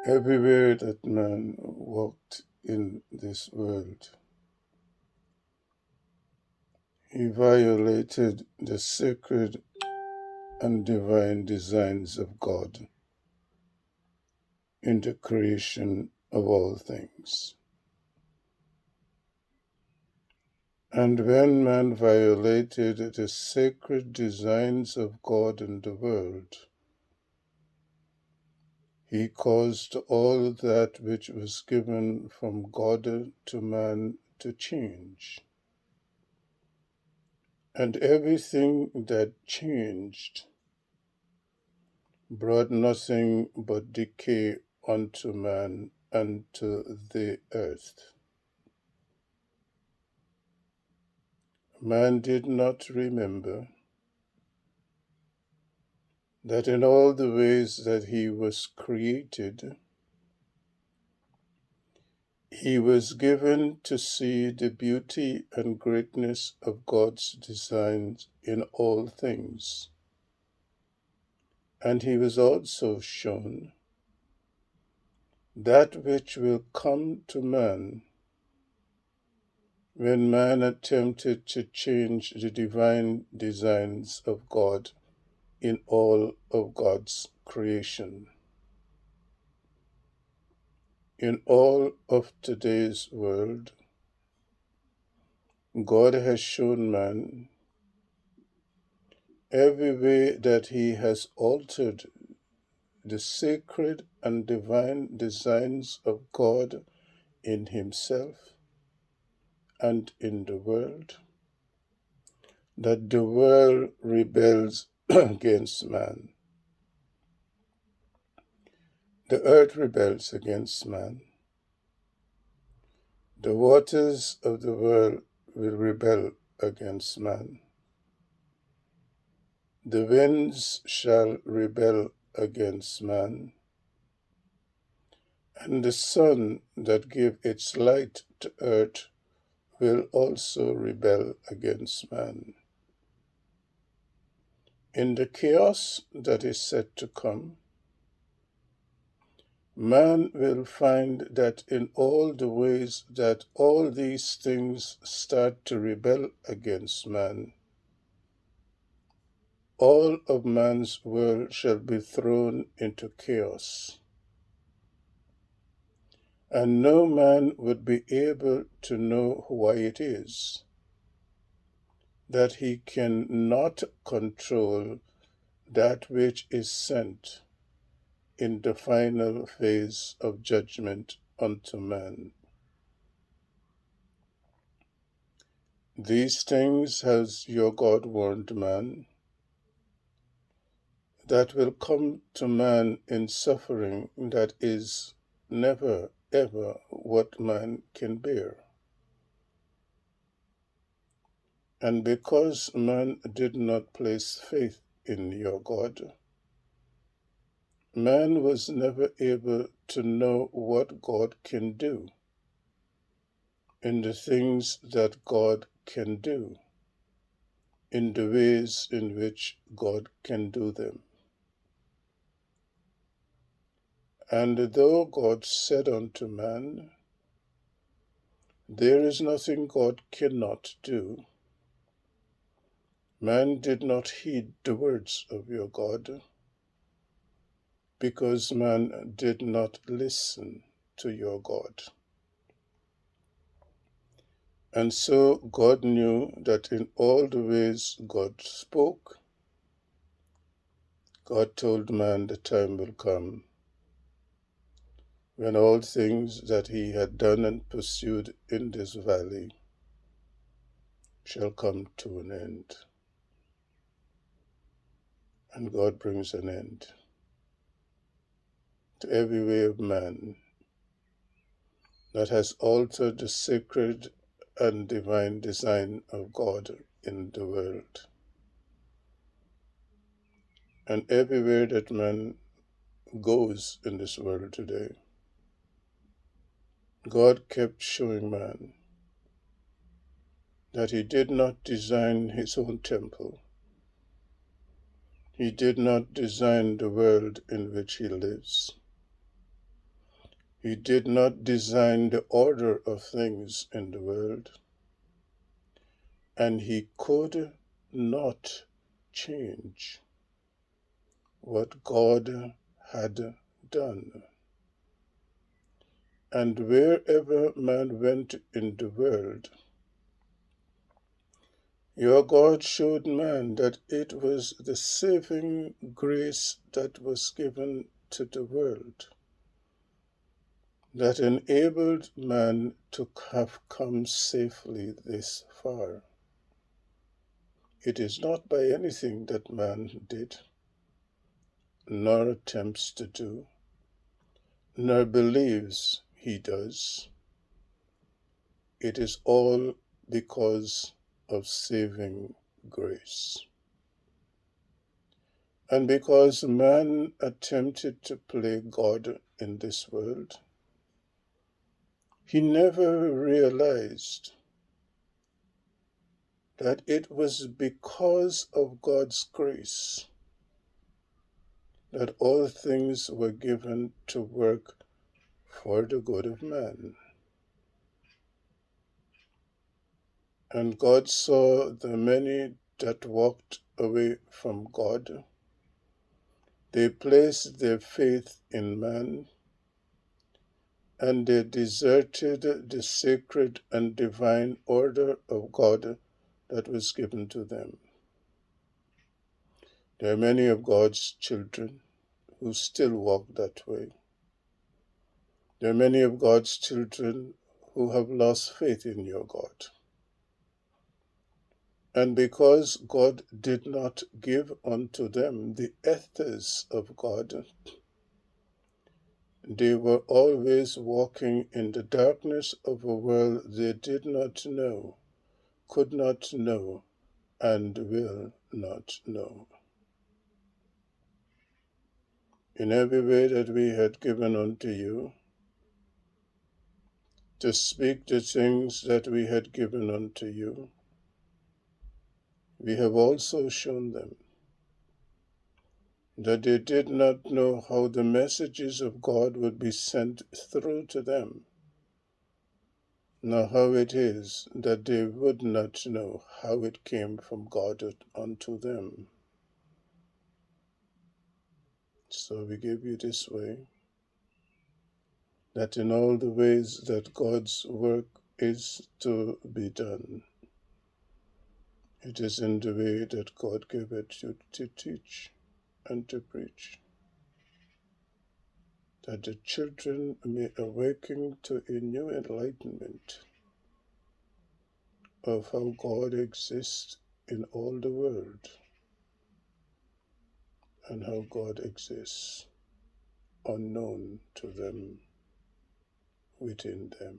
Everywhere that man walked in this world, he violated the sacred and divine designs of God in the creation of all things. And when man violated the sacred designs of God in the world, he caused all that which was given from God to man to change. And everything that changed brought nothing but decay unto man and to the earth. Man did not remember that in all the ways that he was created, he was given to see the beauty and greatness of God's designs in all things. And he was also shown that which will come to man when man attempted to change the divine designs of God in all of God's creation. In all of today's world, God has shown man every way that he has altered the sacred and divine designs of God in himself and in the world, that the world rebels against man. The earth rebels against man. The waters of the world will rebel against man. The winds shall rebel against man, and the sun that gave its light to earth will also rebel against man. In the chaos that is set to come, man will find that in all the ways that all these things start to rebel against man, all of man's world shall be thrown into chaos. And no man would be able to know why it is that he cannot control that which is sent in the final phase of judgment unto man. These things has your God warned man, that will come to man in suffering that is never, ever what man can bear. And because man did not place faith in your God, man was never able to know what God can do in the things that God can do, in the ways in which God can do them. And though God said unto man, there is nothing God cannot do, man did not heed the words of your God, because man did not listen to your God. And so God knew that in all the ways God spoke, God told man the time will come when all things that he had done and pursued in this valley shall come to an end. And God brings an end to every way of man that has altered the sacred and divine design of God in the world. And everywhere that man goes in this world today, God kept showing man that he did not design his own temple. He did not design the world in which he lives. He did not design the order of things in the world, and he could not change what God had done. And wherever man went in the world, your God showed man that it was the saving grace that was given to the world that enabled man to have come safely this far. It is not by anything that man did, nor attempts to do, nor believes he does. It is all because of saving grace. And because man attempted to play God in this world, he never realized that it was because of God's grace that all things were given to work for the good of man. And God saw the many that walked away from God. They placed their faith in man, and they deserted the sacred and divine order of God that was given to them. There are many of God's children who still walk that way. There are many of God's children who have lost faith in your God. And because God did not give unto them the ethos of God, they were always walking in the darkness of a world they did not know, could not know, and will not know. In every way that we had given unto you, to speak the things that we had given unto you, we have also shown them that they did not know how the messages of God would be sent through to them, nor how it is that they would not know how it came from God unto them. So we give you this way, that in all the ways that God's work is to be done, it is in the way that God gave it you to teach and to preach, that the children may awaken to a new enlightenment of how God exists in all the world and how God exists unknown to them within them.